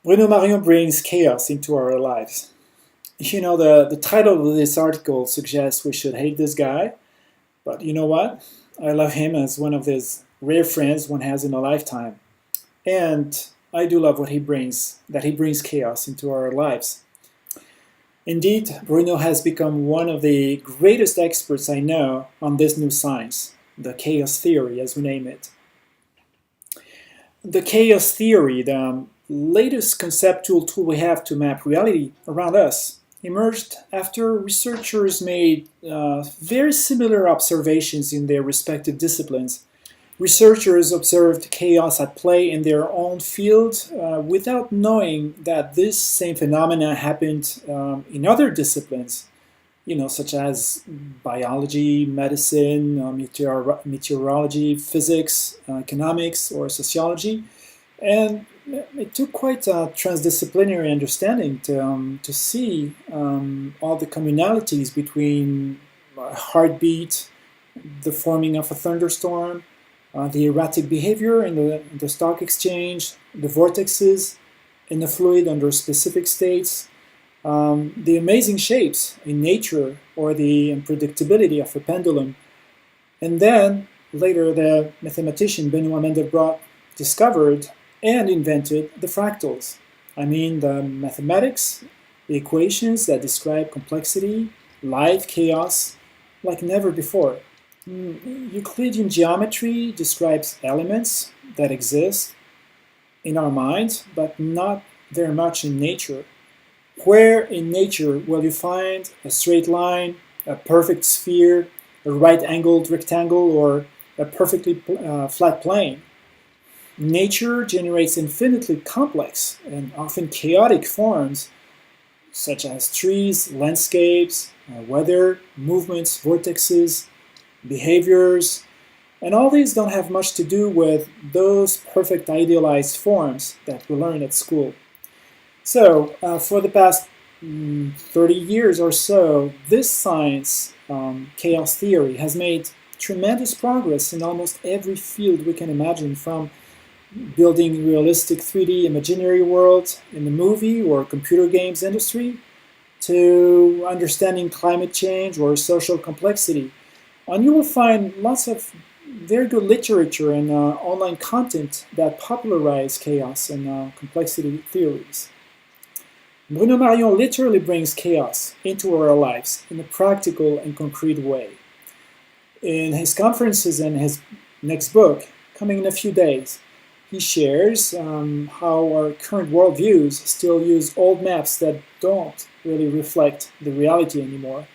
Bruno Marion brings chaos into our lives. The title of this article suggests we should hate this guy, but you know what? I love him as one of these rare friends one has in a lifetime. And I do love that he brings chaos into our lives. Indeed, Bruno has become one of the greatest experts I know on this new science, the chaos theory, as we name it. The chaos theory, the latest conceptual tool we have to map reality around us, emerged after researchers made very similar observations in their respective disciplines. Researchers observed chaos at play in their own field without knowing that this same phenomena happened in other disciplines, such as biology, medicine, meteorology, physics, economics, or sociology. And it took quite a transdisciplinary understanding to see all the commonalities between a heartbeat, the forming of a thunderstorm, the erratic behavior in the stock exchange, the vortexes in the fluid under specific states, the amazing shapes in nature, or the unpredictability of a pendulum. And then, later, the mathematician Benoit Mandelbrot discovered and invented the fractals. I mean, the mathematics, the equations that describe complexity, life, chaos, like never before. Euclidean geometry describes elements that exist in our minds, but not very much in nature. Where in nature will you find a straight line, a perfect sphere, a right-angled rectangle, or a perfectly flat plane? Nature generates infinitely complex and often chaotic forms, such as trees, landscapes, weather, movements, vortexes, behaviors, and all these don't have much to do with those perfect idealized forms that we learn at school. So, for the past 30 years or so, this science, chaos theory, has made tremendous progress in almost every field we can imagine, from building realistic 3D imaginary worlds in the movie or computer games industry, to understanding climate change or social complexity. And you will find lots of very good literature and online content that popularize chaos and complexity theories. Bruno Marion literally brings chaos into our lives in a practical and concrete way. In his conferences and his next book, coming in a few days, he shares how our current worldviews still use old maps that don't really reflect the reality anymore.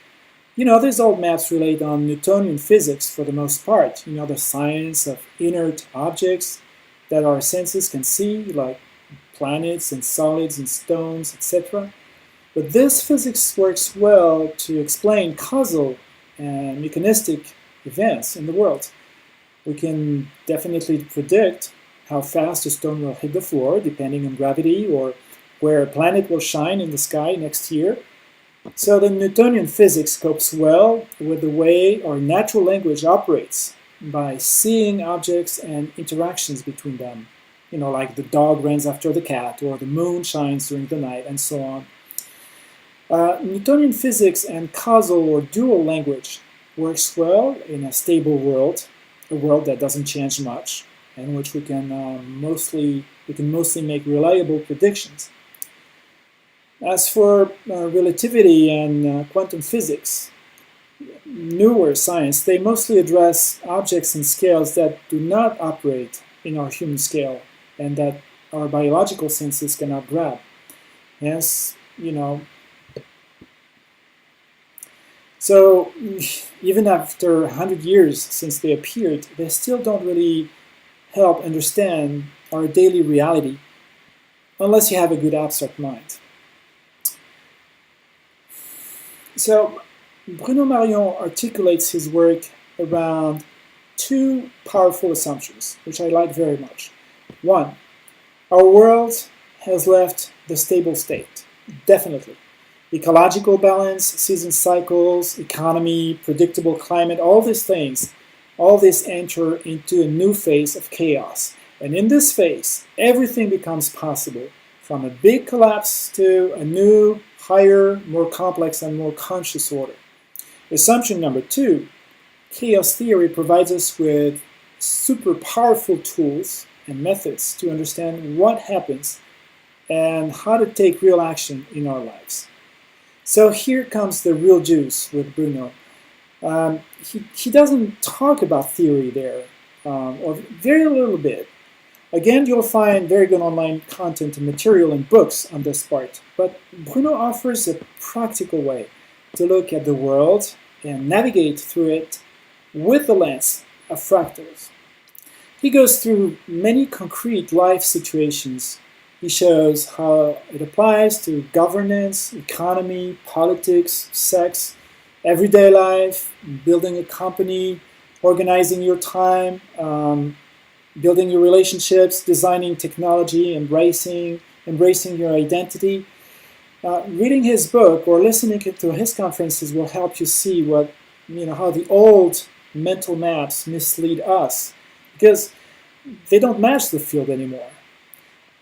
These old maps relate on Newtonian physics for the most part, the science of inert objects that our senses can see, like planets and solids and stones, etc. But this physics works well to explain causal and mechanistic events in the world. We can definitely predict how fast a stone will hit the floor, depending on gravity, or where a planet will shine in the sky next year. So the Newtonian physics copes well with the way our natural language operates by seeing objects and interactions between them. Like the dog runs after the cat, or the moon shines during the night, and so on. Newtonian physics and causal or dual language works well in a stable world, a world that doesn't change much, in which we can mostly make reliable predictions. As for relativity and quantum physics, newer science, they mostly address objects and scales that do not operate in our human scale and that our biological senses cannot grab. Hence, so even after 100 years since they appeared, they still don't really help understand our daily reality unless you have a good abstract mind. So Bruno Marion articulates his work around two powerful assumptions, which I like very much. One, our world has left the stable state, definitely. Ecological balance, season cycles, economy, predictable climate, all these things, all this enter into a new phase of chaos. And in this phase, everything becomes possible. from a big collapse to a new, higher, more complex and more conscious order. Assumption number 2, chaos theory provides us with super powerful tools and methods to understand what happens and how to take real action in our lives. So here comes the real juice with Bruno. He doesn't talk about theory there, or very little bit. Again, you'll find very good online content and material and books on this part, but Bruno offers a practical way to look at the world and navigate through it with the lens of fractals. He goes through many concrete life situations. He shows how it applies to governance, economy, politics, sex, everyday life, building a company, organizing your time, building your relationships, designing technology, embracing your identity. Reading his book or listening to his conferences will help you see how the old mental maps mislead us, because they don't match the field anymore.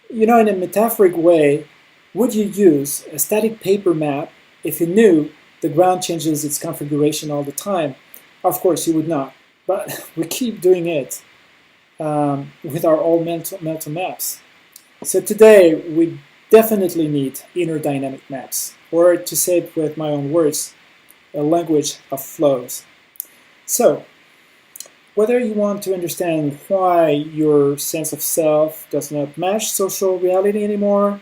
In a metaphoric way, would you use a static paper map if you knew the ground changes its configuration all the time? Of course you would not, but we keep doing it with our old mental maps. So today we definitely need inner dynamic maps, or to say it with my own words, a language of flows. So, whether you want to understand why your sense of self does not match social reality anymore,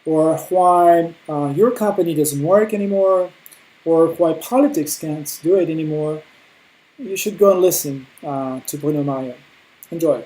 or why your company doesn't work anymore, or why politics can't do it anymore, you should go and listen to Bruno Marion. Enjoy.